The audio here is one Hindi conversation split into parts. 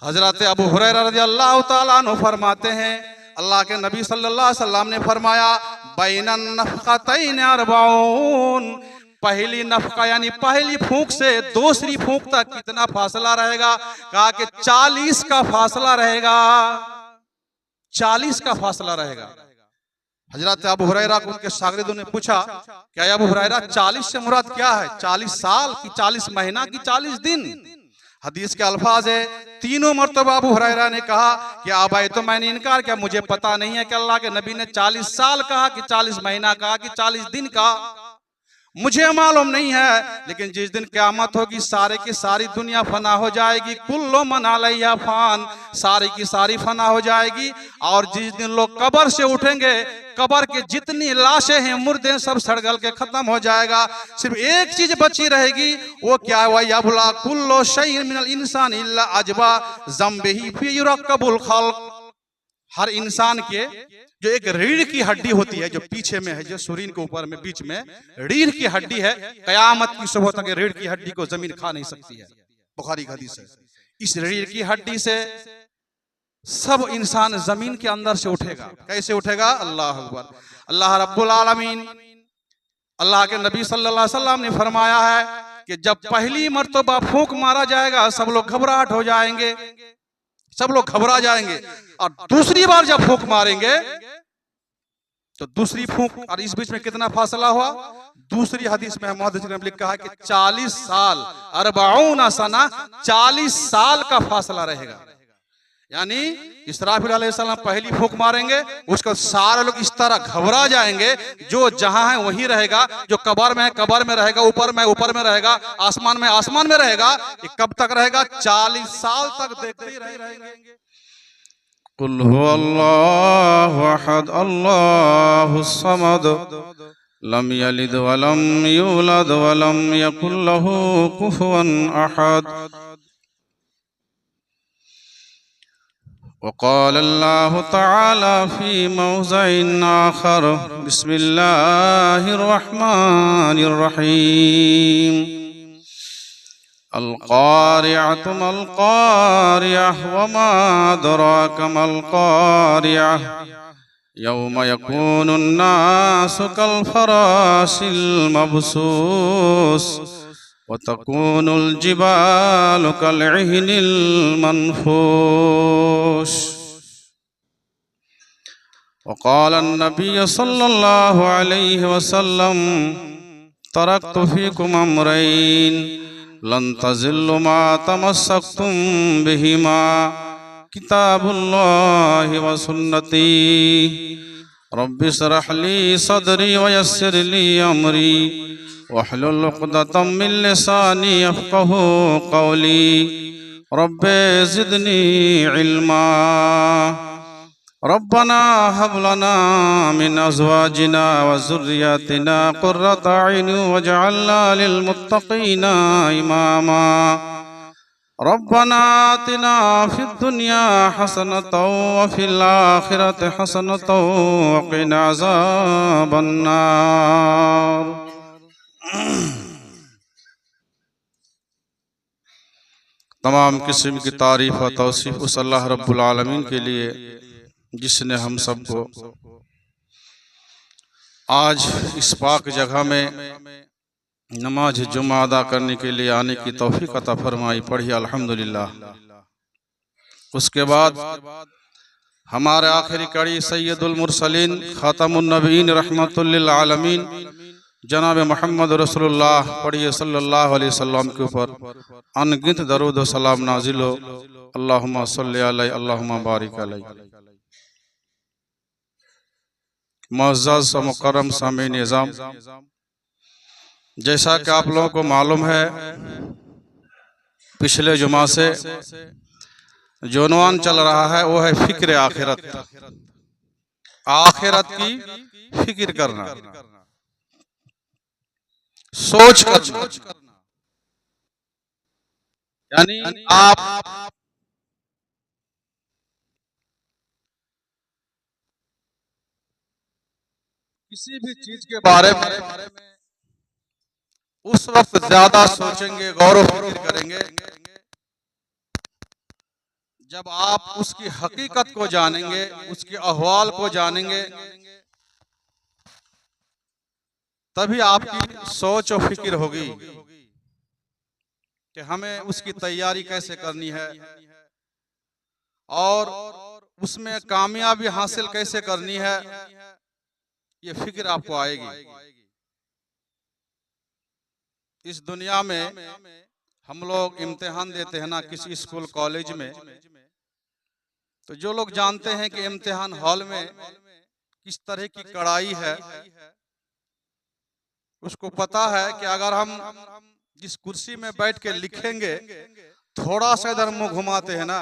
हजरत अबू हुरैरा रज़ियल्लाहु ताला अन्हु फरमाते हैं, अल्लाह के नबी सल्लल्लाहु अलैहि वसल्लम ने फरमाया, बैनन नफ़क़तैन अर्बाऊन, पहली नफ़क़ा यानी पहली फूंक से दूसरी फूंक तक कितना फासला रहेगा? कहा कि 40 का फासला रहेगा, 40 का फासला रहेगा। हजरत अबू हुरैरा को उनके शागिर्दों ने पूछा, क्या अबू हुरैरा 40 से मुराद क्या है? 40 साल की, 40 महीना की, 40 दिन? हदीस के अल्फाज है, तीनों मर्तबा अबू हुरैरा ने कहा कि आबाई तो मैंने इनकार किया, मुझे पता नहीं है कि अल्लाह के नबी ने 40 साल कहा कि 40 महीना कहा कि 40 दिन का, मुझे मालूम नहीं है। लेकिन जिस दिन क़यामत होगी सारे की सारी दुनिया फना हो जाएगी, कुल्लु मन अलैहा फान, सारी की सारी फना हो जाएगी। और जिस दिन लोग कब्र से उठेंगे, कब्र के जितनी लाशें हैं, मुर्दे सब सड़गल के खत्म हो जाएगा, सिर्फ एक चीज बची रहेगी, वो क्या है? यबला कुल्लु शैइन मिनल इंसान इल्ला अजबा ज़म्बिही फी युरक्कबुल खल्क़, हर इंसान के जो एक रीढ़ की हड्डी होती है, जो पीछे में है, जो शरीर के ऊपर में बीच में रीढ़ की हड्डी है, कयामत की सुबह तक रीढ़ की हड्डी को जमीन खा नहीं सकती है, बुखारी का हदीस है। इस रीढ़ की हड्डी से सब इंसान जमीन के अंदर से उठेगा। कैसे उठेगा? अल्लाह अकबर। अल्लाह रब्बुल आलमीन, अल्लाह के नबी सल्लल्लाहु अलैहि वसल्लम ने फरमाया है कि जब पहली मर्तबा फूंक मारा जाएगा, सब लोग घबराहट हो जाएंगे, सब लोग घबरा जाएंगे। और दूसरी बार जब फूंक मारेंगे तो दूसरी फूंक, और इस बीच में कितना फासला हुआ? दूसरी हदीस में मुहद्दिस ने लिखा है कि 40 साल, 40 सना, 40 साल का फासला रहेगा। यानी इसराफिल अलैहिस्सलाम पहली फूंक मारेंगे, उसको सारे लोग इस तरह घबरा जाएंगे, जो जहां है वहीं रहेगा, जो कब्र में है कब्र में रहेगा, ऊपर में ऊपर में रहेगा, आसमान में रहेगा। ये कब तक रहेगा? 40 साल तक देखते ही रहेंगे। कुल हुवल्लाहु अहद अल्लाहुस समद लम यलिद वलम यूलद वलम यकुल लहू कुफुवन अहद। वक़ाल अल्लाहु तआला फी मौज़िइन आखर, बिस्मिल्लाहिर रहमानिर रहीम, अल क़ारिअतु मल क़ारिअह वमा अदराका मल क़ारिअह, यौम यकूनुन नासु कल फ़राशिल मबसूस व तकूनुल जिबालु कल इहनिल मनफूश। वक़ाल अन्नबी सल्लल्लाहु अलैहि वसल्लम, तरक्तु फ़ीकुम अम्रैन लन तज़िल्लु मा तमस्सक्तुम बिहिमा, किताबुल्लाहि व सुन्नती। रब्बि इश्रह ली सदरी व यस्सिर ली अमरी वहलुल उक़दतम मिन लिसानी यफ़क़हू क़ौली। रब्बि ज़िदनी इल्मा। रब्बना हब लना मिन अज़वाजिना व ज़ुर्रिय्यतिना क़ुर्रता अय्युन वजअलना लिल मुत्तक़ीना इमामा। रब्बना आतिना फिद दुनिया हसनतौ व फिल आखिरति हसनतौ व क़िना अज़ाबन नार। तमाम किस्म की तारीफ़ व तौसीफ़ उस अल्लाह रब्बुल आलमीन के लिए जिसने हम सबको आज इस पाक जगह में नमाज जुमा अदा करने के लिए आने की तौफीक अता फरमाई। पढ़िए अल्हम्दुलिल्लाह। उसके बाद हमारे आखिरी कड़ी सैयदुल मुरसलीन खातमुन नबीयीन रहमतुल लिल आलमीन जनाब मोहम्मद रसूलुल्लाह, पढ़िए सल्लल्लाहु अलैहि वसल्लम के ऊपर अनगिनत दरूद व सलाम नाजिल हो। अल्लाहुम्मा सल्लि अलैहि अल्लाहुम्मा बारिक अलैहि। मुअज़्ज़ज़ व मुकर्रम सामीन निज़ाम, जैसा कि आप लोगों को मालूम है, पिछले जुमा से जो उन्वान चल रहा है वो है फिक्र आखिरत, आखिरत की फिक्र करना, सोच करना। यानी आप किसी भी चीज के बारे में उस वक्त ज्यादा सोचेंगे, गौर व फिक्र करेंगे जब आप उसकी हकीकत को जानेंगे, उसके अहवाल को जानेंगे, तभी आपकी सोच और फिक्र होगी कि हमें उसकी तैयारी कैसे करनी है और उसमें कामयाबी हासिल कैसे करनी है। ये फिक्र आपको आएगी। इस दुनिया में हम लोग इम्तिहान देते हैं ना किसी स्कूल कॉलेज में, तो जो लोग जानते हैं कि इम्तिहान हॉल में किस तरह की कड़ाई है, उसको पता है कि अगर हम जिस कुर्सी में बैठ के लिखेंगे, थोड़ा सा इधर मुंह घुमाते हैं ना,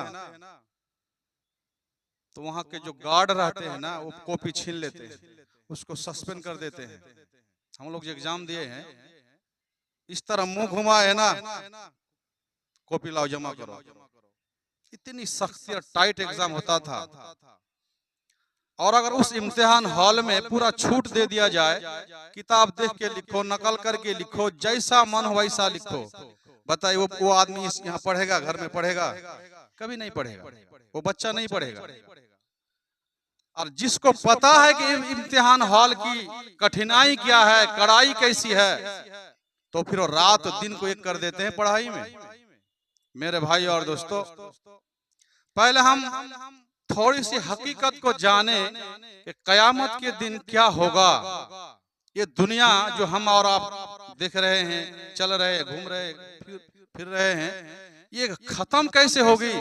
तो वहां के जो गार्ड रहते हैं ना, वो कॉपी छीन लेते हैं, उसको सस्पेंड कर देते हैं। हम लोग जो एग्जाम दिए हैं, इस तरह मुंह घुमाए ना, कॉपी लाओ जमा करो। इतनी सख्ती और टाइट एग्जाम होता था। और अगर उस इम्तिहान हॉल में पूरा छूट दे दिया जाए, किताब देख के लिखो, नकल करके लिखो, जैसा मन हो वैसा लिखो, बताइए वो आदमी यहाँ पढ़ेगा, घर में पढ़ेगा? कभी नहीं पढ़ेगा, वो बच्चा नहीं पढ़ेगा। और जिसको पता है कि इम्तिहान हॉल की कठिनाई क्या है, कड़ाई कैसी है, तो फिर वो रात दिन को एक कर देते हैं पढ़ाई में। मेरे भाई और दोस्तों, पहले हम थोड़ी सी हकीकत को जाने कि कयामत के दिन क्या होगा। ये दुनिया जो हम और आप देख रहे हैं, चल रहे हैं, घूम रहे हैं, फिर रहे हैं, ये खत्म कैसे होगी,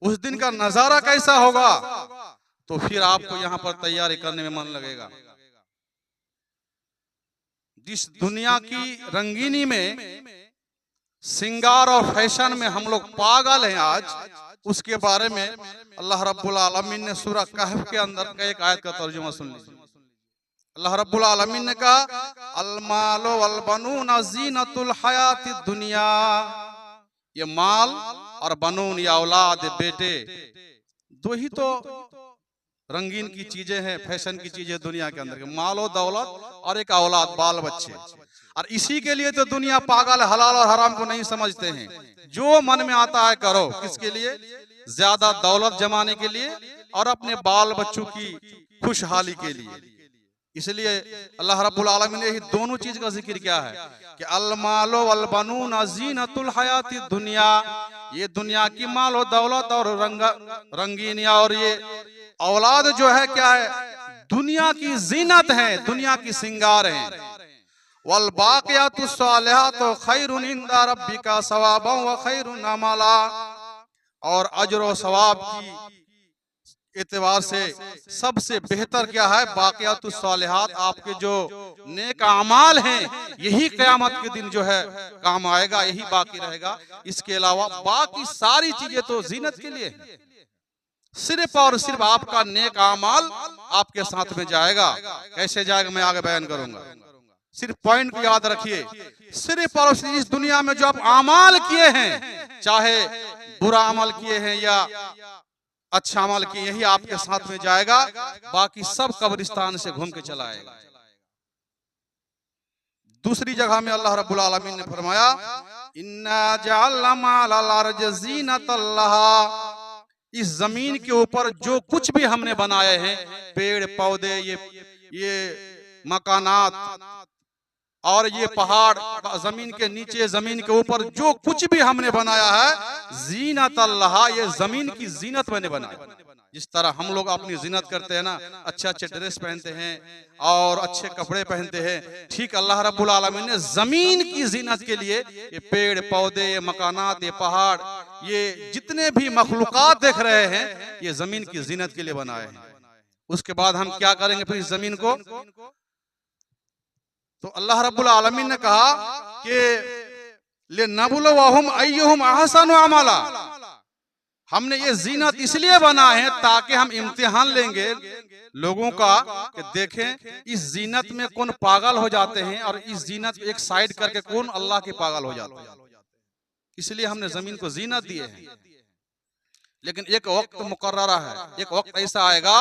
उस दिन का नजारा कैसा होगा, तो फिर आपको यहाँ पर तैयारी करने में मन लगेगा। जिस दुनिया की रंगीनी में, सिंगार और फैशन में हम लोग पागल हैं आज, उसके बारे में अल्लाह रब्बुल आलमीन ने सूरह कहफ के अंदर का एक आयत का तर्जुमा सुन लीजिए। अल्लाह रब्बुल आलमीन ने कहा, अल मालो वल बनून ज़ीनतुल हयातिद दुनिया। ये माल और बनून, या औलाद, बेटे, दो ही तो रंगीन की चीजें हैं, फैशन की चीजें दुनिया के अंदर के, माल और दौलत और एक औलाद, बाल बच्चे। और इसी के लिए तो दुनिया पागल, हलाल और हराम को नहीं समझते हैं। जो मन में आता है करो, किसके लिए? ज्यादा दौलत जमाने के लिए और अपने बाल बच्चों की खुशहाली के लिए। इसलिए अल्लाह रब्बुल आलमीन ने दोनों चीज का जिक्र किया है कि अल मालो वल बनून ज़ीनतुल हयातिद दुनिया। ये दुनिया की माल और दौलत और रंगीनिया और ये औलाद जो है क्या है, दुनिया की जीनत है, दुनिया की सिंगार है। वल बाक़ियातुस सालिहातु खैरुन इंदा रब्बिका सवाबन व खैरुन अमला। और अजर व सवाब की एतबार से सबसे बेहतर क्या है? बाक़ियातुस सालिहात, आपके जो नेक अमाल हैं, यही क़यामत के दिन जो है काम आएगा, यही बाकी रहेगा। इसके अलावा बाकी सारी चीजें तो जीनत के लिए है। सिर्फ और सिर्फ आपका नेक अमाल आपके साथ में जाएगा। कैसे जाएगा मैं आगे बयान करूंगा, सिर्फ पॉइंट को याद रखिए। सिर्फ और सिर्फ इस दुनिया में जो आप अमाल किए हैं, चाहे बुरा अमल किए हैं या अच्छा अमल किए, यही आपके साथ में जाएगा। बाकी सब कब्रिस्तान से घूम के चला आएगा। दूसरी जगह में अल्लाह रब्बुल आलमीन ने फरमाया, इन्ना जअलना माल अर्ज ज़ीनतल लहा। इस जमीन के ऊपर जो कुछ भी हमने बनाए हैं, पेड़ पौधे, ये मकानात और ये पहाड़, जमीन के नीचे, जमीन के ऊपर जो कुछ भी हमने बनाया है, ज़ीनतल लहा, ये जमीन की जीनत मैंने बनाया। जिस तरह हम लोग अपनी जीनत करते हैं ना, अच्छे अच्छे ड्रेस पहनते हैं और अच्छे कपड़े पहनते हैं, ठीक अल्लाह रब्बुल आलमीन ने जमीन की जीनत के लिए ये पेड़ पौधे, ये मकानात, ये पहाड़, ये जितने भी मखलूकात देख रहे हैं, ये जमीन की जीनत के लिए बनाए हैं। उसके बाद हम क्या करेंगे फिर इस जमीन को? तो अल्लाह रब्बुल आलमीन ने कहा कि लिनबलुवहुम अय्युहुम अहसनु अमला। हमने ये जीनत इसलिए बना है ताकि हम इम्तिहान लेंगे लोगों का कि देखें इस जीनत में कौन पागल हो जाते हैं और इस जीनत को एक साइड करके कौन अल्लाह के पागल हो जाते हैं। इसलिए हमने जमीन को जीनत दिए हैं। लेकिन एक वक्त मुकर्ररा है, एक वक्त ऐसा आएगा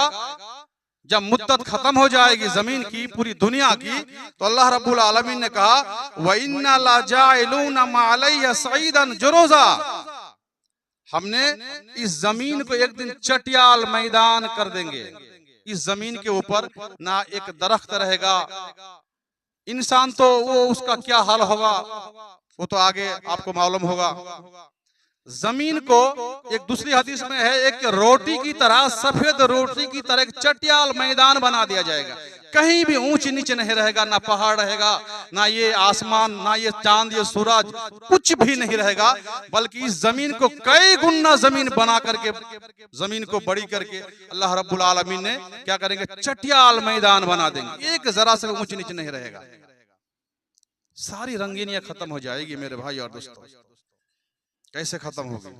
जब मुद्दत खत्म हो जाएगी जमीन की, पूरी दुनिया की, तो अल्लाह रब्बुल आलमीन ने कहा व इन्ना ला जाइलूना मा अलैहि सईदन जुरूजा। हमने इस जमीन को एक दिन चटियाल मैदान कर देंगे। इस जमीन के ऊपर ना एक दरख्त रहेगा। इंसान तो वो उसका क्या हाल होगा वो तो आगे आपको मालूम होगा। जमीन को एक दूसरी हदीस में है एक रोटी की तरह, सफेद रोटी की तरह एक चटियाल मैदान बना दिया जाएगा। कहीं भी ऊंच नीचे नहीं रहेगा, ना पहाड़ रहेगा, ना ये आसमान, ना ये चांद, ये सूरज, कुछ भी नहीं रहेगा। बल्कि इस जमीन को कई गुना जमीन बना करके, जमीन को बड़ी करके अल्लाह रब्बुल आलमीन ने क्या करेंगे, चटियाल मैदान बना देंगे। एक जरा से ऊंच नीचे नहीं रहेगा। सारी रंगीनियां खत्म हो जाएगी मेरे भाई और दोस्तों। कैसे खत्म होगी?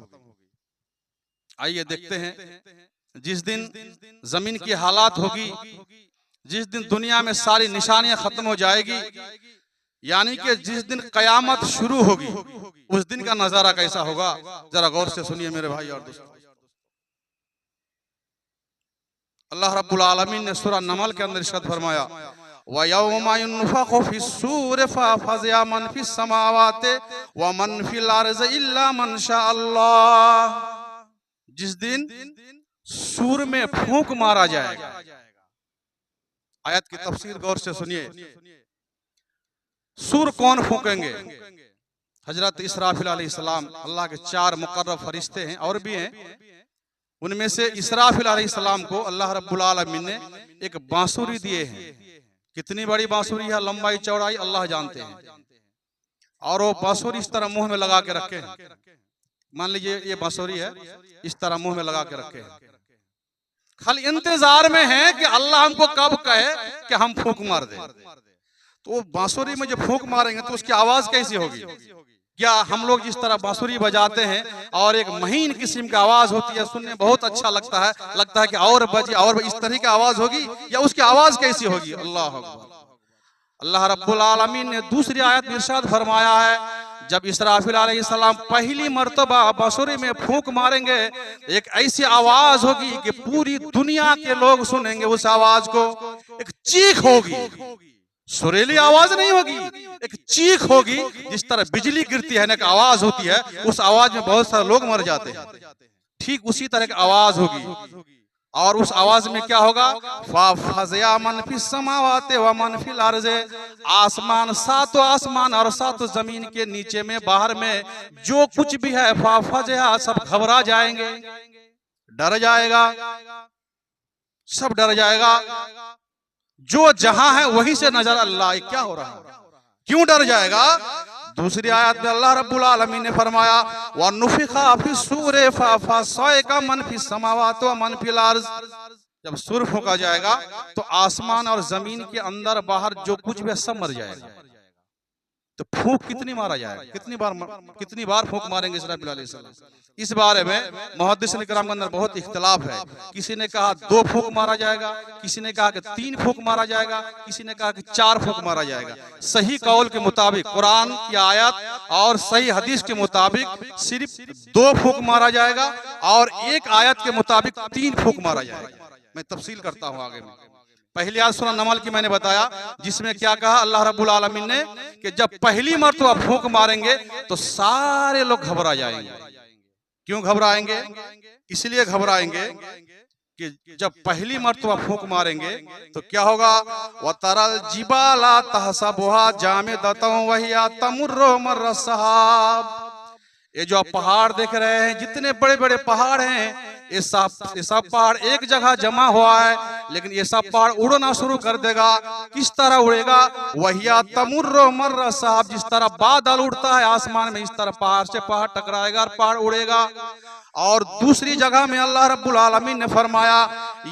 आइए देखते हैं। जिस दिन जमीन की हालात होगी, जिस दिन दुनिया में सारी निशानियां खत्म हो जाएगी, यानी कि जिस दिन कयामत शुरू होगी, उस दिन का नजारा कैसा होगा जरा गौर से सुनिए मेरे भाई और दोस्तों। अल्लाह रब्बुल आलमीन ने सूरह नमल के अंदर इरशाद फरमाया, व यौमा युनफ़ख़ु फ़िस्सूरि फ़फ़ज़िअ मन फ़िस्समावाति व मन फ़िल अर्ज़ि इल्ला मन शाअ अल्लाह। जिस दिन सूर में फूंक मारा जाएगा। आयत की तफसीर गौर से सुनिए। सूर कौन फूंकेंगे? हजरत इसराफिल अलैहिस्सलाम, अल्लाह के 4 मुकर्रब फरिश्ते हैं और भी हैं। उनमें से इसराफिल अलैहिस्सलाम को अल्लाह रब्बुल आलमीन ने एक बांसुरी दिए हैं। कितनी बड़ी बांसुरी है, लंबाई चौड़ाई अल्लाह जानते हैं। और वो बांसुरी इस तरह मुंह में लगा के रखे हैं। मान लीजिए ये बांसुरी है, इस तरह मुंह में लगा के रखे हैं। खाली इंतजार में है कि अल्लाह हमको कब कहे कि हम फूंक मार दें। तो बांसुरी में जो फूंक मारेंगे तो उसकी आवाज कैसी होगी? क्या हम लोग जिस तरह बांसुरी बजाते हैं और एक महीन किस्म की आवाज होती है, सुनने बहुत अच्छा लगता है कि और बजी और इस तरह की आवाज होगी, या उसकी आवाज कैसी होगी? अल्लाह अकबर। अल्लाह रब्बुल आलमीन ने दूसरी आयत में इरशाद फरमाया है, जब इसराफिल अलैहिस्सलाम पहली मर्तबा बांसुरी में फूंक मारेंगे, एक ऐसी आवाज होगी कि पूरी दुनिया के लोग सुनेंगे उस आवाज को। एक चीख होगी, सुरीली आवाज नहीं होगी, एक चीख होगी। जिस तरह बिजली गिरती है ना, एक आवाज होती है, उस आवाज में बहुत सारे लोग मर जाते हैं। ठीक उसी तरह की आवाज होगी। और उस आवाज में क्या होगा? फ़फ़ज़िअ मन फ़िस्समावाति व मन फ़िल अर्ज़ि। आसमान, 7 आसमान और 7 जमीन के नीचे में, बाहर में जो कुछ भी है, फ़फ़ज़िअ, सब घबरा जाएंगे, डर जाएगा, सब डर जाएगा। जो जहां है वहीं से नजर अल्लाह, क्या हो रहा है, क्यों डर जाएगा? दूसरी आयत में अल्लाह रब्बुल आलमीन ने फरमाया, व नुफ़िख़ा फ़िस्सूरि फ़फ़सइक़ मन फ़िस्समावाति व मन फ़िल अर्ज़। जब सूर फूंका जाएगा तो आसमान और जमीन के अंदर बाहर जो कुछ भी सब मर जाएगा। तो फूंक कितनी मारा जाएगा? कितनी बार फूंक मारेंगे इसराफिल अलैहिस्सलाम? इस बारे में मुहद्दिसीन किराम के अंदर बहुत इख्तिलाफ है। किसी ने कहा 2 फूंक मारा जाएगा, किसी ने कहा कि 3 फूंक मारा जाएगा, किसी ने कहा कि 4 फूंक मारा जाएगा। सही कौल के मुताबिक, कुरान की आयत और सही हदीस के मुताबिक सिर्फ 2 फूंक मारा जाएगा और एक आयत के मुताबिक 3 फूंक मारा जाएगा। मैं तफसील करता हूँ आगे में। पहली आयत सूरह नमल की मैंने बताया, जिसमें क्या कहा अल्लाह रब्बुल आलमीन ने कि जब पहली मर्तबा फूंक मारेंगे तो सारे लोग घबरा जाएंगे। क्यों घबराएंगे? इसलिए घबराएंगे कि जब पहली मर्तबा फूंक मारेंगे तो क्या होगा? व तरल जिबाला तहसबुहा जामिदतन व हिया तमुर्रु मर्र सहाब। ये जो आप पहाड़ देख रहे हैं, जितने बड़े बड़े पहाड़ हैं, ये सब पहाड़ एक जगह जमा हुआ है, लेकिन ये सब पहाड़ उड़ना शुरू कर देगा। किस तरह उड़ेगा? वहिया तमुर्रु मर्र सहाब। जिस तरह बादल उड़ता है आसमान में, इस तरह पहाड़ से पहाड़ टकराएगा और पहाड़ उड़ेगा। और दूसरी जगह में अल्लाह रब्बुल आलमीन ने फरमाया,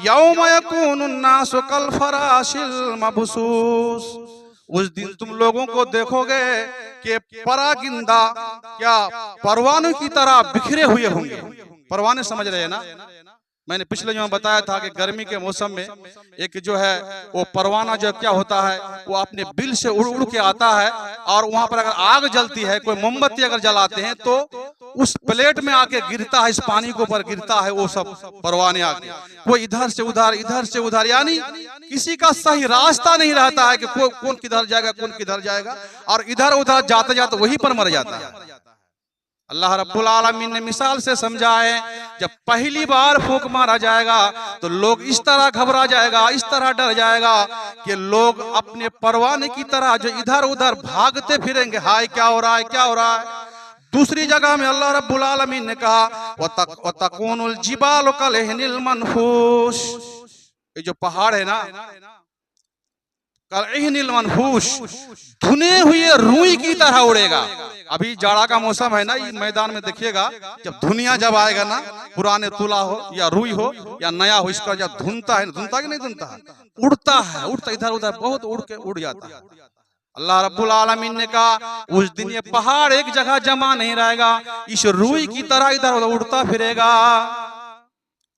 यौम यकूनुन्नासु कल फराशिल मबसूस। उस दिन तुम लोगों को देखोगे कि परागिंदा क्या परवानों की तरह बिखरे हुए होंगे। परवाने समझ रहे हैं ना? मैंने पिछले जो बताया था कि गर्मी के मौसम में एक जो है वो परवाना जो क्या होता है, वो अपने बिल से उड़ उड़ के आता है और वहां पर अगर आग जलती है, कोई मोमबत्ती अगर जलाते हैं तो उस प्लेट में आके गिरता है, इस पानी के ऊपर गिरता है वो सब परवाने आके। वो इधर से उधर, इधर से उधर, यानी किसी का सही रास्ता नहीं रहता है कि कौन किधर जाएगा, कौन किधर जाएगा, और इधर उधर जाते जाते वहीं पर मर जाता है। अल्लाह रब्बुल आलमीन ने मिसाल से समझाए, जब पहली बार फूंक मारा जाएगा तो लोग इस तरह घबरा जाएगा, इस तरह डर जाएगा कि लोग अपने परवाने की तरह जो इधर उधर भागते फिरेंगे, हाय क्या हो रहा है, क्या हो रहा है। दूसरी जगह में अल्लाह रब्बुल आलमीन ने कहा वतकुनुल जिबालु कलहिनिल मनफूश, ये जो पहाड़ है ना, कलहिनिल मनफूश, धुने हुए रुई की तरह उड़ेगा। अभी जाड़ा का मौसम है ना, ये मैदान में देखिएगा, जब धुनिया जब आएगा ना, पुराने तुला हो या रुई हो या नया हो, इसका जब धुनता है, धुनता कि नहीं धुनता है, उड़ता है, उड़ता इधर उधर बहुत उड़ के उड़ जाता है। अल्लाह रब्बुल आलमीन ने कहा उस दिन ये पहाड़ एक जगह जमा नहीं रहेगा, इस रुई की तरह इधर उधर उड़ता फिरेगा।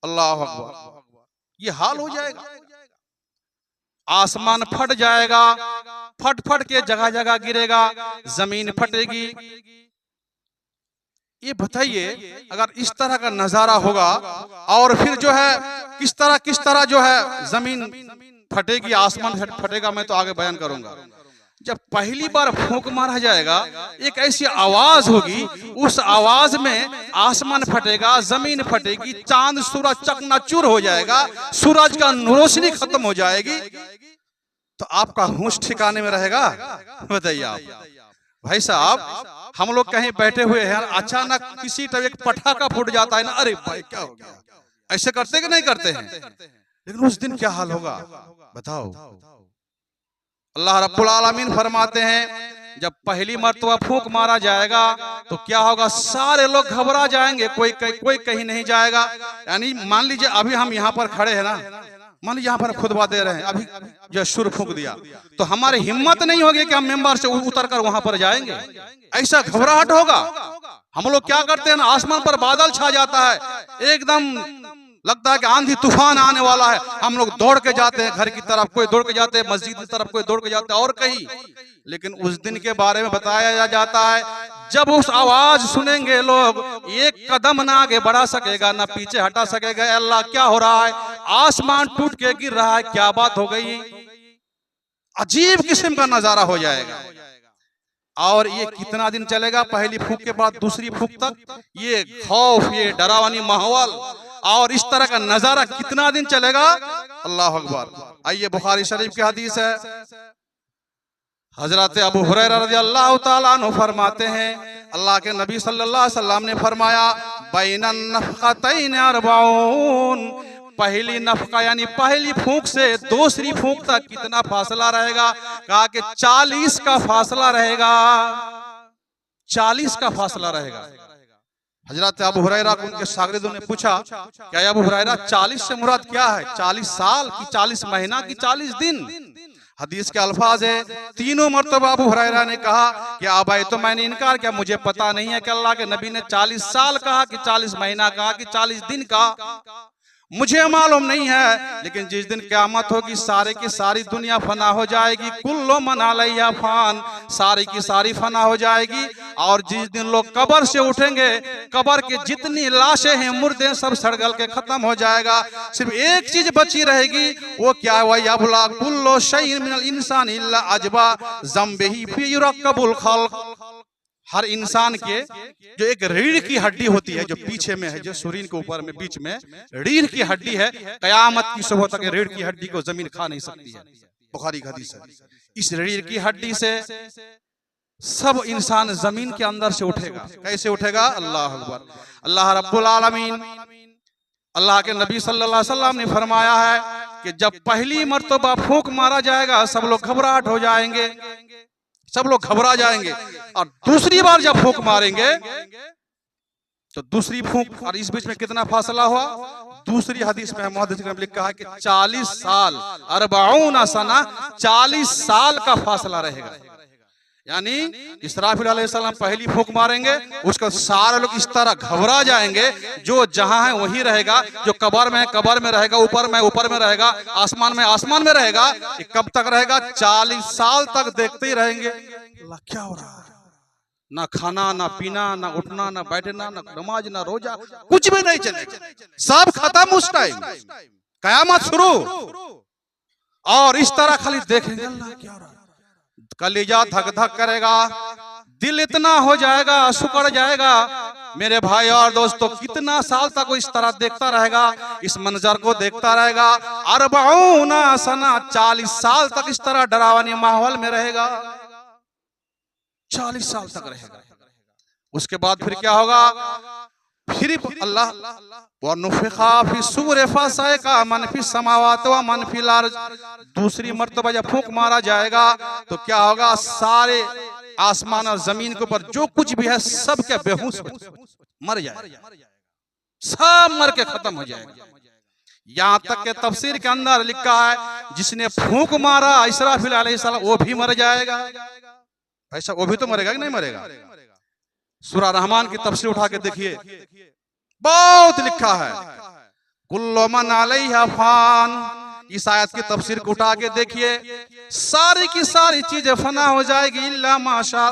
अल्लाह अकबर, ये हाल हो जाएगा। आसमान फट जाएगा, फट फट के जगह जगह गिरेगा, जमीन फटेगी। ये बताइए अगर इस तरह का नजारा होगा, और फिर जो है किस तरह जो है जमीन फटेगी, आसमान फटेगा, मैं तो आगे बयान करूंगा। जब पहली बार फूंक मारा जाएगा, एक ऐसी आवाज होगी, उस आवाज में आसमान फटेगा, जमीन फटेगी, चांद सूरज चकनाचूर हो जाएगा, सूरज का रोशनी खत्म हो जाएगी, तो आपका होश ठिकाने में रहेगा? बताइए आप भाई साहब, हम लोग कहीं बैठे हुए हैं, अचानक किसी तरह एक पटाखा फूट जाता है ना, अरे भाई क्या हो गया, ऐसे करते कि नहीं करते हैं? लेकिन उस दिन क्या हाल होगा बताओ। अल्लाह रब्बुल आलमीन फरमाते हैं जब पहली मर्तबा फूंक मारा जाएगा तो क्या होगा, सारे लोग घबरा जाएंगे, कोई कहीं नहीं जाएगा। यानी मान लीजिए अभी हम यहाँ पर खड़े हैं ना, मान लीजिए यहाँ पर खुतबा दे रहे हैं, अभी जो सुर फूंक दिया तो हमारी हिम्मत नहीं होगी कि हम मेंबर से उतर कर वहां पर जाएंगे, ऐसा घबराहट होगा। हम लोग क्या करते हैं ना, आसमान पर बादल छा जाता है, एकदम लगता है कि आंधी तूफान आने वाला है, हम लोग दौड़ के जाते हैं घर की तरफ, कोई दौड़ के जाते हैं मस्जिद की तरफ, कोई दौड़ के जाते हैं और कहीं। लेकिन उस दिन के बारे में बताया जाता है, जब उस आवाज सुनेंगे लोग, एक कदम ना आगे बढ़ा सकेगा ना पीछे हटा सकेगा। अल्लाह क्या हो रहा है, आसमान टूट के गिर रहा है, क्या बात हो गई, अजीब किस्म का नजारा हो जाएगा। और ये कितना दिन चलेगा, पहली फूंक के बाद दूसरी फूंक तक ये खौफ, ये डरावनी माहौल और इस तरह का नजारा कितना दिन चलेगा? अल्लाह अकबर। आइए बुखारी शरीफ की हदीस है, हजरत अबू हुरैरा रज़ियल्लाहु ताला अन्हु फरमाते हैं अल्लाह के नबी सल्लल्लाहु अलैहि वसल्लम ने फरमाया बैनन नफ़क़तैन अर्बऊन, पहली नफका यानी पहली फूंक से दूसरी फूंक तक कितना फासला रहेगा? कहा कि 40 का फासला रहेगा, 40 का फासला रहेगा। हजरत अबू हुरैरा को उनके शागिर्दों ने पूछा, क्या अबू हुरैरा 40 से मुराद क्या है? 40 साल की, 40 महीना की, 40 दिन? हदीस के अल्फाज है, तीनों मर्तबा अबू हुरैरा ने कहा कि आबाई तो मैंने इनकार किया, मुझे पता नहीं है कि अल्लाह के नबी ने 40 साल कहा कि 40 महीना कहा कि 40 दिन का, मुझे मालूम नहीं है। लेकिन जिस दिन क़यामत होगी सारे की सारी दुनिया फना हो जाएगी, कुल्लु मन अलैहा फान, सारी की सारी फना हो जाएगी। और जिस दिन लोग कब्र से उठेंगे, कब्र के जितनी लाशें हैं, मुर्दे सब सड़गल के खत्म हो जाएगा, सिर्फ एक चीज बची रहेगी, वो क्या है? वह यबला कुल्लु शैइन मिनल इंसान इल्ला अजबा ज़म्बिही फी युरक्कबुल खल्क़, हर इंसान के जो एक रीढ़ की हड्डी होती है, जो पीछे में है, जो शरीर के ऊपर में बीच में रीढ़ की हड्डी है, कयामत की सुबह तक रीढ़ की हड्डी को जमीन खा नहीं सकती है, बुखारी की हदीस है। इस रीढ़ की हड्डी से सब इंसान जमीन के अंदर से उठेगा। कैसे उठेगा? अल्लाह अकबर। अल्लाह रब्बुल आलमीन, अल्लाह के नबी सल्लल्लाहु अलैहि वसल्लम ने फरमाया है कि जब पहली मर्तबा फूंक मारा जाएगा सब लोग घबराहट हो जाएंगे, सब लोग घबरा जाएंगे। और दूसरी बार जब फूंक मारेंगे तो दूसरी फूंक, और इस बीच में कितना फासला हुआ? दूसरी हदीस में मुहद्दिस ने लिखा है कि 40 साल, 40 सना, 40 साल का फासला रहेगा। यानी इसराफिल अलैहिस्सलाम पहली फूंक मारेंगे, उसका सारे लोग इस तरह घबरा जाएंगे, जो जहां है वहीं रहेगा, जो कब्र में है कब्र में रहेगा, ऊपर में रहेगा, आसमान में रहेगा। ये कब तक रहेगा? 40 साल तक देखते ही रहेंगे अल्लाह क्या हो रहा है, ना खाना ना पीना ना उठना ना बैठना ना नमाज ना रोजा, कुछ भी नहीं चलेगा, सब खत्म उस टाइम, कयामत शुरू। और इस तरह खाली देखेंगे अल्लाह क्या हो रहा है, कलेजा धक धक करेगा, दिल इतना हो जाएगा, सुकड़ जाएगा मेरे भाई और दोस्तों। कितना साल तक वो इस तरह देखता रहेगा, इस मंजर को देखता रहेगा। 40 सना, 40 साल तक इस तरह डरावनी माहौल में रहेगा, 40 साल तक रहेगा। उसके बाद फिर क्या होगा? फिर अल्लाह व नुफ़िख़ा फी सूर फ़साइक़ा मन फी समावात व मन फिल अर्ज़, दूसरी मर्तबा जब फूंक मारा जाएगा तो क्या होगा? सारे आसमान और जमीन के ऊपर जो कुछ भी है सब क्या बेहोश मर जाएगा, सब मर के खत्म हो जाएगा। यहाँ तक के तफसीर के अंदर लिखा है जिसने फूंक मारा इसराफिल अलैहिस्सलाम वो भी मर जाएगा। ऐसा वो भी तो मरेगा कि नहीं मरेगा? सूरा रहमान की तफसीर उठा के देखिए, बहुत लिखा है कुल्लु मन अलैहा फान। इस आयत की तफसीर को उठा के देखिए, सारी की सारी चीजें फना हो जाएगी इल्ला माशा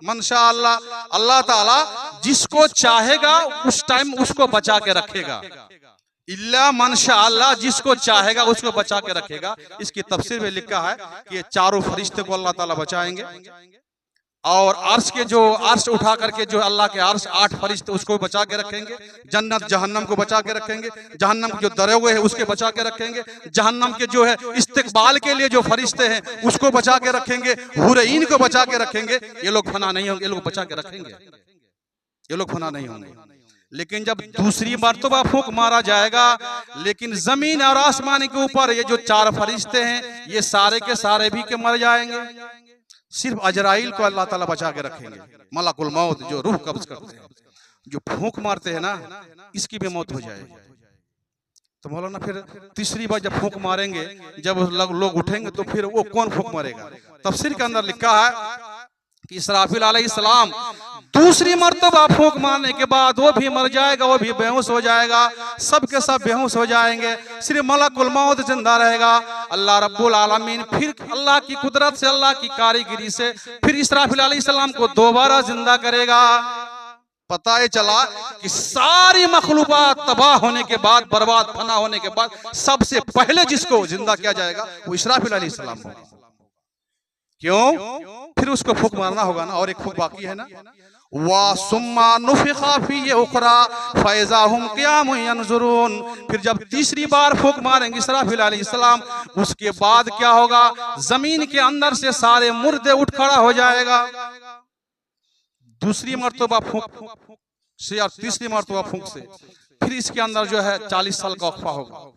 मनशा अल्लाह। अल्लाह ताला जिसको चाहेगा उस टाइम उसको बचा के रखेगा। इल्ला मनशा अल्लाह, जिसको चाहेगा उसको बचा के रखेगा। इसकी तफसीर में लिखा है कि ये चारों फरिश्ते को अल्लाह ताला बचाएंगे और अर्श के जो अर्श उठा करके जो अल्लाह के अर्श 8 फरिश्ते उसको बचा के रखेंगे। जन्नत जहन्नम को बचा के रखेंगे, जहन्नम के जो डरे हुए हैं उसके बचा के रखेंगे, जहन्नम के जो है इस्तिकबाल के लिए जो फरिश्ते हैं उसको बचा के रखेंगे, हुरईन को बचा के रखेंगे। ये लोग फना नहीं होंगे, ये लोग बचा के रखेंगे, ये लोग फना नहीं होंगे। लेकिन जब दूसरी मर्तबा फूंक मारा जाएगा, लेकिन जमीन और आसमान के ऊपर ये जो 4 फरिश्ते हैं ये सारे के सारे भी के मर जाएंगे। सिर्फ अजराइल को अल्लाह ताला बचा के रखेंगे, मलकुल मौत जो रूह कब्ज करते हैं, जो फूंक मारते हैं ना, इसकी भी मौत हो जाएगी। तो मौलाना फिर तीसरी बार जब फूंक मारेंगे, जब लोग उठेंगे तो फिर वो कौन फूंक मारेगा? तफसीर के अंदर लिखा है कि इसराफिल अलैहिस्सलाम दूसरी मर्तबा फूंक मारने के बाद वो भी मर जाएगा, वो भी बेहोश हो जाएगा, सब के सब बेहोश हो जाएंगे, सिर्फ मलकुल मौत जिंदा रहेगा। अल्लाह रब्बुल आलमीन फिर अल्लाह की कुदरत से, अल्लाह की कारीगरी से फिर इसराफिल अलैहिस्सलाम को दोबारा जिंदा करेगा। पता ये चला कि सारी मखलूकात तबाह होने के बाद, बर्बाद फना होने के बाद, सबसे पहले जिसको जिंदा किया जाएगा वो इसराफिल अलैहिस्सलाम होगा। क्यों? फिर उसको फूंक मारना होगा ना, और एक फूंक बाकी है ना। वा सुम्मा नुफ़िख़ा फ़ीहि उख़रा फ़इज़ा हुम क़ियामुन यंज़ुरून। फिर जब तीसरी बार फूंक मारेंगे इसराफिल अलैहिस्सलाम, उसके बाद क्या होगा? जमीन के अंदर से सारे मुर्दे उठ खड़ा हो जाएगा। दूसरी मर्तबा फूंक से और तीसरी मर्तबा फूंक से फिर इसके अंदर जो है 40 साल का वक्फा होगा।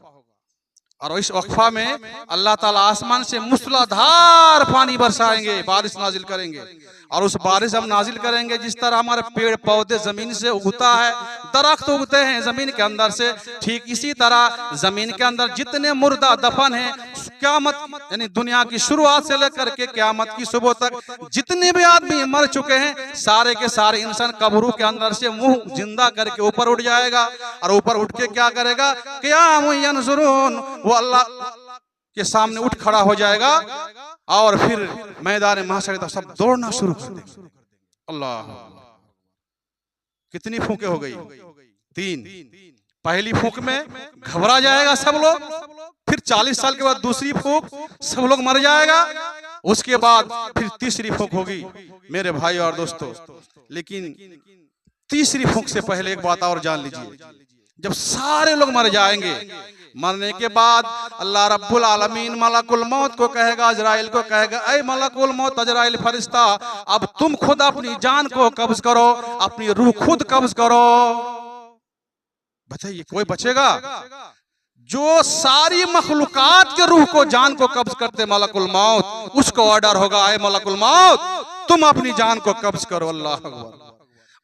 और इस वक्फा में अल्लाह ताला आसमान से मूसलाधार पानी बरसाएंगे, बारिश नाजिल करेंगे। और उस बारिश हम नाजिल करेंगे जिस तरह हमारे पेड़ पौधे जमीन से उगता है, दरख्त उगते हैं जमीन के अंदर से, ठीक इसी तरह जमीन के अंदर जितने मुर्दा दफन हैं, क़यामत यानी दुनिया की शुरुआत से लेकर के क़यामत की सुबह तक जितने भी आदमी मर चुके हैं, सारे के सारे इंसान कब्रों के अंदर से मुंह जिंदा करके ऊपर उठ जाएगा। और ऊपर उठ के क्या करेगा? क़ियामुन यंज़ुरून, वो अल्लाह के सामने उठ खड़ा हो जाएगा और फिर मैदान महशर तक सब दौड़ना शुरू कर देंगे। अल्लाह, कितनी फूंके हो गई? 3। पहली फूंक में घबरा जाएगा सब लोग, फिर 40 साल के बाद दूसरी फूंक सब लोग मर जाएगा, उसके बाद फिर तीसरी फूंक होगी मेरे भाई और दोस्तों। लेकिन तीसरी फूंक से पहले एक बात और जान लीजिए, जब सारे लोग मर जाएंगे, मरने के बाद अल्लाह रब्बुल आलमीन मलकुल मौत को कहेगा, अजराइल को कहेगा, ऐ मलकुल मौत अजराइल फरिश्ता, अब तुम खुद अपनी जान को कब्ज करो, अपनी रूह खुद कब्ज करो। बताइए कोई बचेगा? जो सारी मखलूकात के रूह को, जान को कब्ज करते मलकुल मौत, उसको ऑर्डर होगा, ऐ मलकुल मौत तुम अपनी जान को कब्ज करो। अल्लाह अकबर।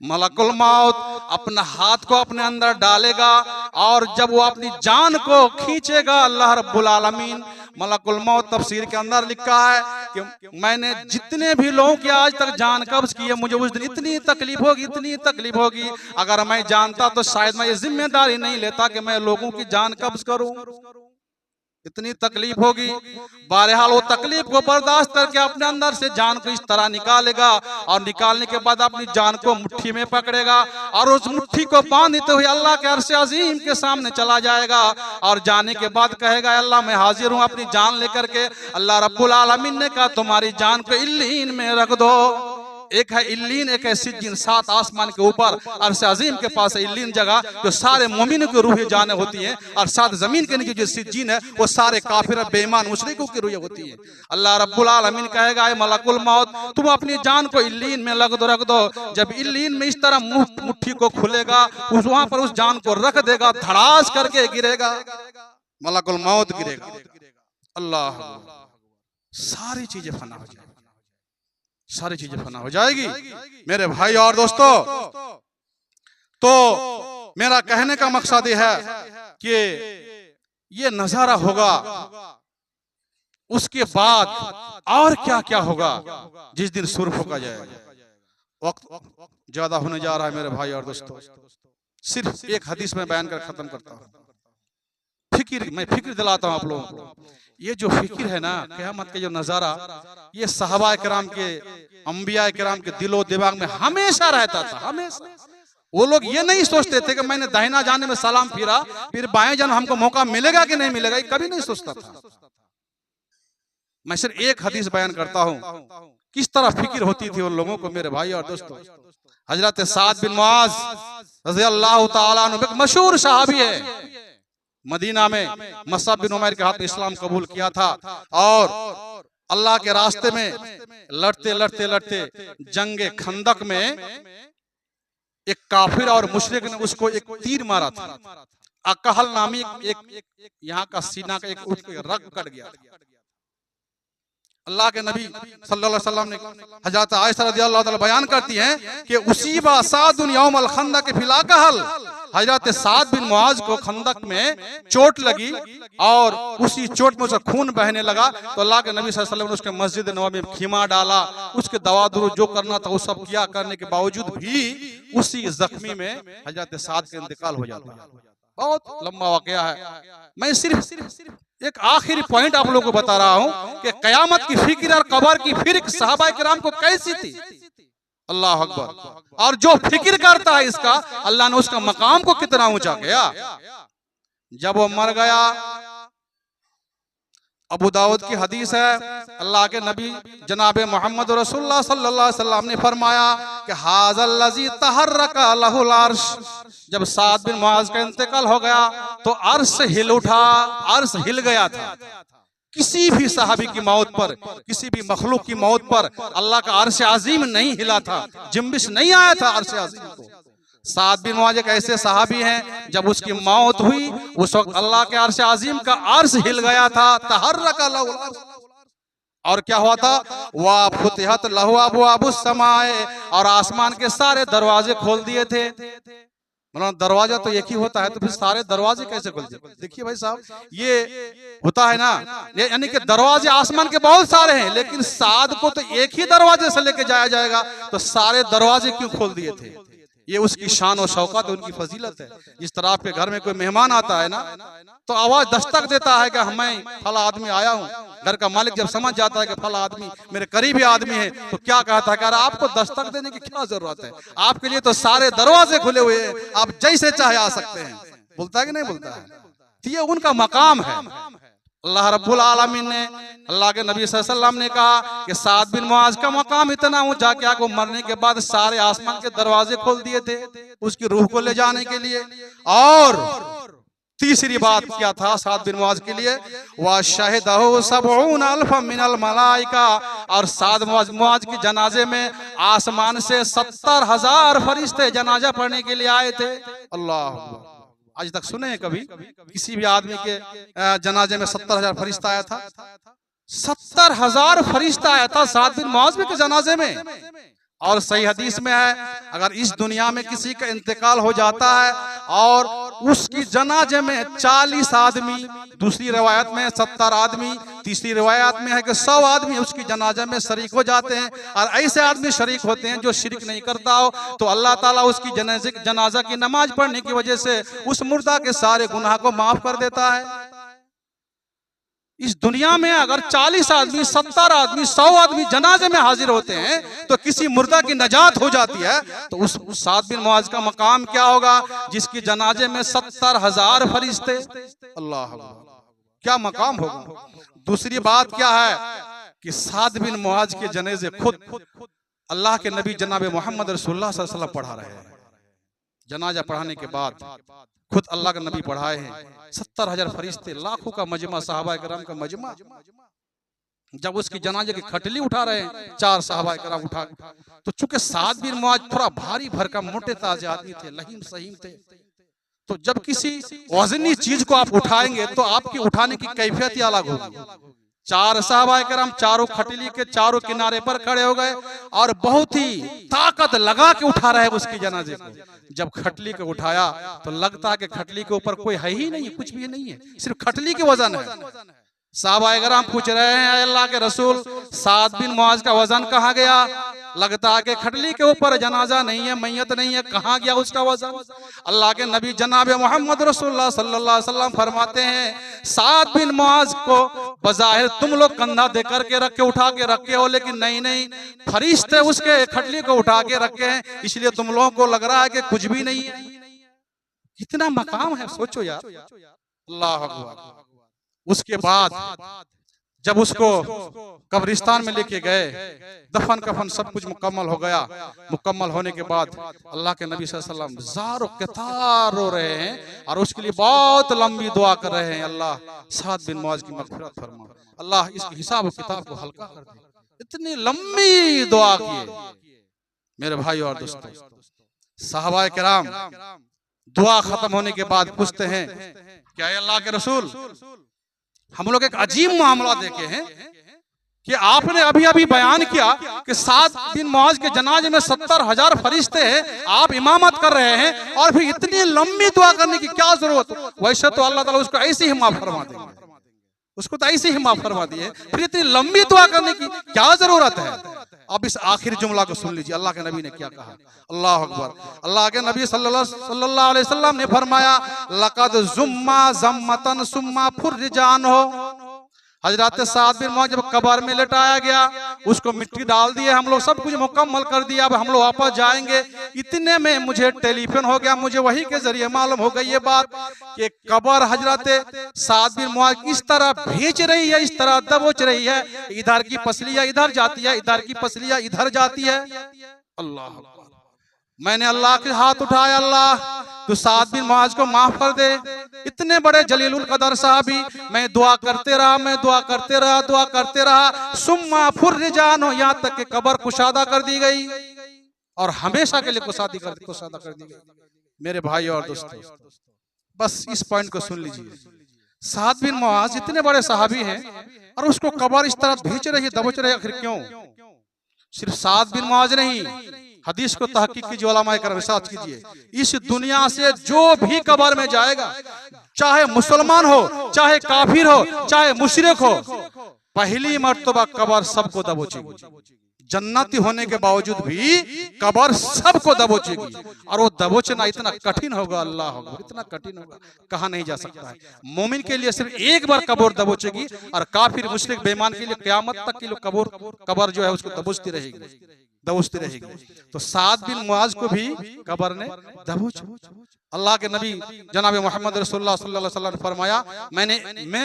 मलकुल मौत अपना हाथ को अपने अंदर डालेगा और जब वो अपनी जान को खींचेगा, अल्लाह रब्बुल आलमीन मलकुल मौत तफसीर के अंदर लिखा है कि मैंने जितने भी लोगों की आज तक जान कब्ज की है, मुझे उस दिन इतनी तकलीफ होगी, इतनी तकलीफ होगी, अगर मैं जानता तो शायद मैं ये जिम्मेदारी नहीं लेता कि मैं लोगों की जान कब्ज करूं। इतनी तकलीफ होगी। बहरहाल वो तकलीफ को बर्दाश्त करके अपने अंदर से जान को इस तरह निकालेगा और निकालने के बाद अपनी जान को मुट्ठी में पकड़ेगा और उस मुट्ठी को बांधते हुए अल्लाह के अर्श अजीम के सामने चला जाएगा और जाने के बाद कहेगा, अल्लाह मैं हाजिर हूँ अपनी जान लेकर के। अल्लाह रब्बुल आलमीन ने कहा तुम्हारी जान को इल्लीन में रख दो। एक है इल्लीन, एक है सिज्जीन। 7 आसमान के ऊपर अर्श अजीम के पास है इल्लीन जगह, जो सारे मोमिन की रूहें जाने होती हैं, और 7 जमीन के नीचे जो सिज्जीन है वो सारे काफिर बेईमान मुशरिकों की रूहें होती हैं। अल्लाह रब्बुल आलमीन कहेगा, ऐ मलकुल मौत, तुम अपनी जान को इल्लीन में रख दो। जब इल्लीन में इस तरह मुट्ठी को खुलेगा, उस वहां पर उस जान को रख देगा, धड़ास करके गिरेगा, मलकुल मौत गिरेगा। अल्लाह, सारी चीजें फना हो जाएगी, सारी चीजें फना हो जाएगी मेरे भाई और दोस्तों। तो मेरा कहने का मकसद यह है कि ये नजारा होगा, उसके बाद और क्या क्या होगा जिस दिन सुर फूका जाएगा। वक्त ज्यादा होने जा रहा है मेरे भाई और दोस्तों, सिर्फ एक हदीस में बयान कर खत्म करता हूँ। मैं फिक्र दिलाता हूँ आप लोगों को। ये जो फिक्र है ना, क़यामत के जो नजारा, ये सहाबा किराम के, अंबिया किराम के दिलो दिमाग में हमेशा रहता था, हमेशा। वो लोग ये नहीं सोचते थे कि मैंने दाहिना जाने में सलाम फिरा, फिर बाएं जाने हमको मौका मिलेगा कि नहीं मिलेगा, ये कभी नहीं सोचता था। मैं सिर्फ एक हदीस बयान करता हूँ, किस तरह फिक्र होती थी उन लोगों को मेरे भाई और दोस्तों। हजरत साद बिन मुआज रज़ी अल्लाह ताला अन्हु मशहूर सहाबी है, मदीना में मसअब बिन उमैर के हाथ में इस्लाम कबूल किया था, और अल्लाह के रास्ते में लड़ते लड़ते लड़ते जंगे खंदक में एक काफिर और मुशरिक ने उसको एक तीर मारा था। अकहल नामी एक यहाँ का सीना का एक रग कट गया। अल्लाह के नबी सल्लल्लाहु अलैहि वसल्लम ने, हजरत आयशा रज़ियल्लाहु ताला बयान करती हैं कि उसीबा सादुन यौमल खंदक फिला कहल, हजरत साद बिन मुआज को खंदक में चोट लगी और उसी चोट में उसका खून बहने लगा। तो अल्लाह के नबी सल्लल्लाहु अलैहि वसल्लम ने उसके मस्जिद नबवी में खीमा डाला, उसके दवा दुरू जो करना था वो सब किया, करने के बावजूद भी उसी जख्मी में हजरत साद का इंतकाल हो जाता है। बहुत लंबा वाकया है। मैं सिर्फ एक आखिरी पॉइंट आप लोगों को बता रहा हूं कि कयामत की फिक्र और कबर की फिक्र सहाबा किराम को कैसी थी। अल्लाह अकबर। और जो फिक्र करता है इसका, अल्लाह ने उसका मकाम को कितना ऊंचा किया। जब वो मर गया, अबू दाऊद की हदीस है, अल्लाह के नबी जनाब मोहम्मद रसूलुल्लाह सल्लल्लाहु अलैहि वसल्लम ने फरमाया कि हाज़ल लज़ी तहर्रका लहुल अर्श, जब साद बिन मुआज का इंतकाल हो गया तो अर्श हिल उठा, अर्श हिल गया था। किसी भी सहाबी की मौत पर, किसी भी मखलूक की मौत पर अल्लाह का अर्श अजीम नहीं हिला था, जिम्बिश नहीं आया था अर्श अजीम को। साद बिन मुआज एक ऐसे सहाबी हैं, जब उसकी मौत हुई उस वक्त अल्लाह के अर्श अजीम का अर्श हिल गया था, तहर्रका लहुल अर्श। और क्या हुआ था, वा फुतिहत लहु अबवाबुस समाए, और आसमान के सारे दरवाजे खोल दिए थे। मतलब दरवाजा तो एक ही होता है, तो फिर सारे दरवाजे कैसे खुलते? देखिए भाई साहब, ये होता है ना, यानी कि दरवाजे आसमान के बहुत सारे हैं, लेकिन साद को तो एक ही दरवाजे से लेके जाया जाएगा, तो सारे दरवाजे क्यों खोल दिए थे? ये उसकी शान और शौकत है, उनकी फजीलत है। जिस तरह आपके घर में कोई मेहमान आता है ना, तो आवाज दस्तक देता है कि मैं फला आदमी आया हूँ। घर का मालिक जब समझ जाता है कि फला आदमी मेरे करीबी आदमी है, तो क्या कहता है कि आपको दस्तक देने की क्या जरूरत है, आपके लिए तो सारे दरवाजे खुले हुए हैं, आप जैसे चाहे आ सकते हैं। बोलता है कि नहीं बोलता है? तो ये उनका मकाम है। अल्लाह रब्बुल आलमीन ने, अल्लाह के नबी सल्लल्लाहु अलैहि वसल्लम ने कहा कि साद बिन मुआज का मकाम इतना ऊंचा कि वो मरने के बाद सारे आसमान के दरवाजे खोल दिए थे उसकी रूह को ले जाने के लिए। और तीसरी बात क्या था साद बिन मुआज के लिए, व शहिदहु सबऊन अल्फ मिनल मलाइका, और साद मुआज के जनाजे में आसमान से 70,000 फरिश्ते जनाजा पढ़ने के लिए आए थे। अल्लाह, आज तक सुने हैं कभी किसी भी आदमी के जनाजे में 70,000 फरिश्ता आया था? 70,000 फरिश्ता आया था साद बिन मुआज के जनाजे में। और सही हदीस में है, अगर इस दुनिया में किसी का इंतकाल हो जाता है और उसकी जनाजे में 40 आदमी, दूसरी रिवायत में 70 आदमी, तीसरी रिवायत में है कि 100 आदमी उसकी जनाजे में शरीक हो जाते हैं, और ऐसे आदमी शरीक होते हैं जो शिरक नहीं करता हो, तो अल्लाह ताला उसकी जनाजा की नमाज पढ़ने की वजह से उस मुर्दा के सारे गुनाह को माफ कर देता है। इस दुनिया में अगर 40 आदमी, 70 आदमी, 100 आदमी जनाजे में हाजिर होते हैं तो किसी मुर्दा की नजात हो जाती है, तो उस साद बिन मुआज का मकाम क्या होगा जिसकी जनाजे में 70,000 फरिश्ते। अल्लाह, क्या मकाम होगा। दूसरी बात क्या है कि साद बिन मुआज के जनाजे खुद अल्लाह के नबी जनाब मोहम्मद रसूलुल्लाह सल्लल्लाहु अलैहि वसल्लम पढ़ा रहे हैं। जनाजा पढ़ाने के बाद खुद अल्लाह के नबी पढ़ाए हैं। 70,000 फरिश्ते, लाखों का मजमा, सहाबा किराम का मजमा, जब उसकी जनाजे की खटली उठा रहे हैं, 4 सहाबा किराम उठा, तो चूंकि साद बिन मुआज थोड़ा भारी भरकम मोटे ताजे आदमी थे, लहीम सहीम थे, तो जब किसी वजनी चीज को आप उठाएंगे तो आपकी उठाने की कैफियत ही अलग होगी। 4 सहाबा किराम चारों खटली के चारों किनारे पर खड़े हो गए और बहुत ही ताकत लगा के उठा रहे हैं उसकी जनाजे को। जब खटली को उठाया तो लगता है कि खटली के ऊपर कोई है ही नहीं, कुछ भी नहीं है, सिर्फ खटली के वजन है। साहबा किराम पूछ रहे हैं, अल्लाह के रसूल, साद बिन मुआज का वजन कहाँ गया? लगता है कि खटली के ऊपर जनाजा नहीं है, मैयत नहीं है, कहाँ गया उसका वजन? अल्लाह के नबी जनाब मोहम्मद रसूलुल्लाह सल्लल्लाहु अलैहि वसल्लम फरमाते हैं, साद बिन मुआज को बज़ाहिर तुम लोग कंधा दे करके रखे, उठा के रखे हो, लेकिन नहीं, फरिश्ते उसके खटली को उठा के रखे हैं, इसलिए तुम लोगों को लग रहा है कि कुछ भी नहीं है। कितना मकाम है, सोचो यार, अल्लाह अकबर। उसके बाद जब उसको कब्रिस्तान में लेके गए, दफन कफन सब कुछ मुकम्मल हो गया। मुकम्मल होने के बाद अल्लाह के नबी सल्लल्लाहु अलैहि वसल्लम ज़ारो कतार रो रहे हैं और उसके लिए बहुत लंबी दुआ कर रहे हैं, अल्लाह साद बिन मुआज की मग़फ़िरत फरमा, अल्लाह इसके हिसाब किताब को हल्का कर दे। इतनी लंबी दुआ किए मेरे भाई और दोस्तों। सहाबा किराम दुआ खत्म होने के बाद पूछते हैं, क्या अल्लाह के रसूल, हम लोग एक अजीब मामला देखे हैं कि आपने अभी अभी बयान किया कि साद बिन मुआज के जनाजे में 70,000 फरिश्ते हैं, आप इमामत कर रहे हैं और फिर इतनी लंबी दुआ करने की क्या जरूरत? वैसे तो अल्लाह ताला उसको ऐसे ही माफ फरमा देंगे, उसको तो ऐसे ही माफ फरमा दिए, फिर इतनी लंबी दुआ करने की क्या जरूरत है? अब इस आखिरी जुमला को सुन लीजिए, अल्लाह के नबी ने क्या कहा। अल्लाह अकबर। अल्लाह के नबी सल्लल्लाहु अलैहि वसल्लम ने फरमाया, लक़द ज़ुम्मा ज़म्मतन सुम्मा फुर्रिजान हो। हजरत साद बिन मुआज जब कब्र में लेटाया गया, उसको मिट्टी डाल दिए, हम लोग सब कुछ मुकम्मल कर दिया, अब हम लोग वापस जाएंगे। इतने में मुझे टेलीफोन हो गया, मुझे वही के जरिए मालूम हो गई ये बात कि कब्र हजरत साद बिन मुआज किस तरह भेज रही है, इस तरह दबोच रही है, इधर की पसलियां इधर जाती है, इधर की पसलियां इधर जाती है। अल्लाह, मैंने अल्लाह के हाथ उठाया, अल्लाह तू साद बिन मुआज को माफ कर दे। इतने बड़े जलीलुल कदर साहबी, मैं दुआ करते रहा, मैं दुआ करते रहा, दुआ करते रहा, सुम्मा फुर्रिजान हो, यहाँ तक कि कब्र कुशादा कर दी गई और हमेशा के लिए कुशादा कर दी गई। मेरे भाई और दोस्तों, बस इस पॉइंट को सुन लीजिए। साद बिन मुआज इतने बड़े साहबी हैं और उसको कब्र इस तरह भेज रही है, दबोच रही है, आखिर क्यों? सिर्फ साद बिन मुआज नहीं, हदीस को तहकीक कीजिए, उलमाए करम रिसर्च कीजिए, इस दुनिया से जो भी कब्र में जाएगा, चाहे मुसलमान हो, चाहे काफिर हो, चाहे मुशरिक हो, पहली मर्तबा कब्र सबको दबोचेगी। जन्नती होने के बावजूद भी कब्र सबको दबोचेगी और वो दबोचना इतना कठिन होगा, अल्लाह अकबर, इतना कठिन होगा, कहा नहीं जा सकता है। मोमिन के लिए सिर्फ एक बार कब्र दबोचेगी और काफिर मुशरिक बेईमान के लिए क़यामत तक के लिए कब्र जो है उसको दबोचती रहेगी। तो साद बिन मुआज को भी कब्र ने दबोचा। अल्लाह के नबी जनाब मोहम्मद रसूलुल्लाह सल्लल्लाहु अलैहि वसल्लम ने फरमाया,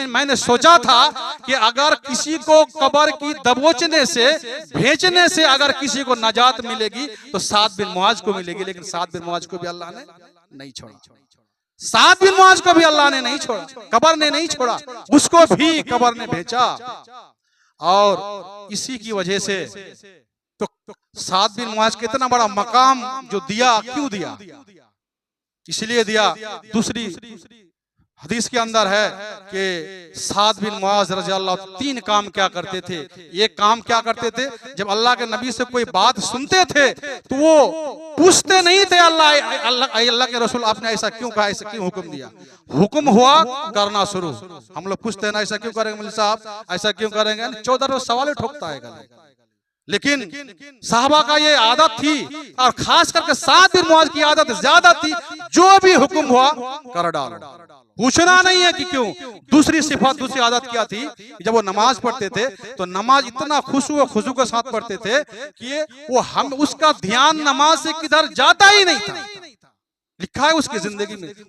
मैंने सोचा था कि अगर किसी को कब्र की दबोचने से, भेजने से अगर किसी को नजात मिलेगी तो साद बिन मुआज को मिलेगी, लेकिन साद बिन मुआज को भी अल्लाह ने नहीं छोड़ा। साद बिन मुआज को भी अल्लाह ने नहीं छोड़ा, कब्र ने नहीं छोड़ा, उसको भी कब्र ने भेजा। और इसी की वजह से तो साद बिन मुआज को इतना बड़ा मकाम जो दिया, क्यों दिया? इसलिए दिया, दूसरी हदीस के अंदर है कि साद बिन मुआज रज़ियल्लाहु 3 काम क्या करते थे। एक काम क्या करते थे, जब अल्लाह के नबी से कोई बात सुनते थे तो वो पूछते नहीं थे, अल्लाह के रसूल आपने ऐसा क्यों कहा, ऐसा क्यों हुक्म दिया? हुक्म हुआ करना शुरू। हम लोग पूछते हैं ना, ऐसा क्यों करेंगे मौलवी साहब, ऐसा क्यों करेंगे, 14 रोज सवाल ठोकता है। लेकिन साहबा का ये आदत थी और खास करके साद बिन मुआज की आदत ज्यादा थी, जो भी हुक्म हुआ कर डालो, पूछना नहीं है कि क्यों। दूसरी सिफात, दूसरी आदत क्या थी, जब वो नमाज पढ़ते थे तो नमाज इतना खुशू के साथ पढ़ते थे कि वो हम उसका ध्यान नमाज से किधर जाता ही नहीं था। लिखा है उसकी जिंदगी में,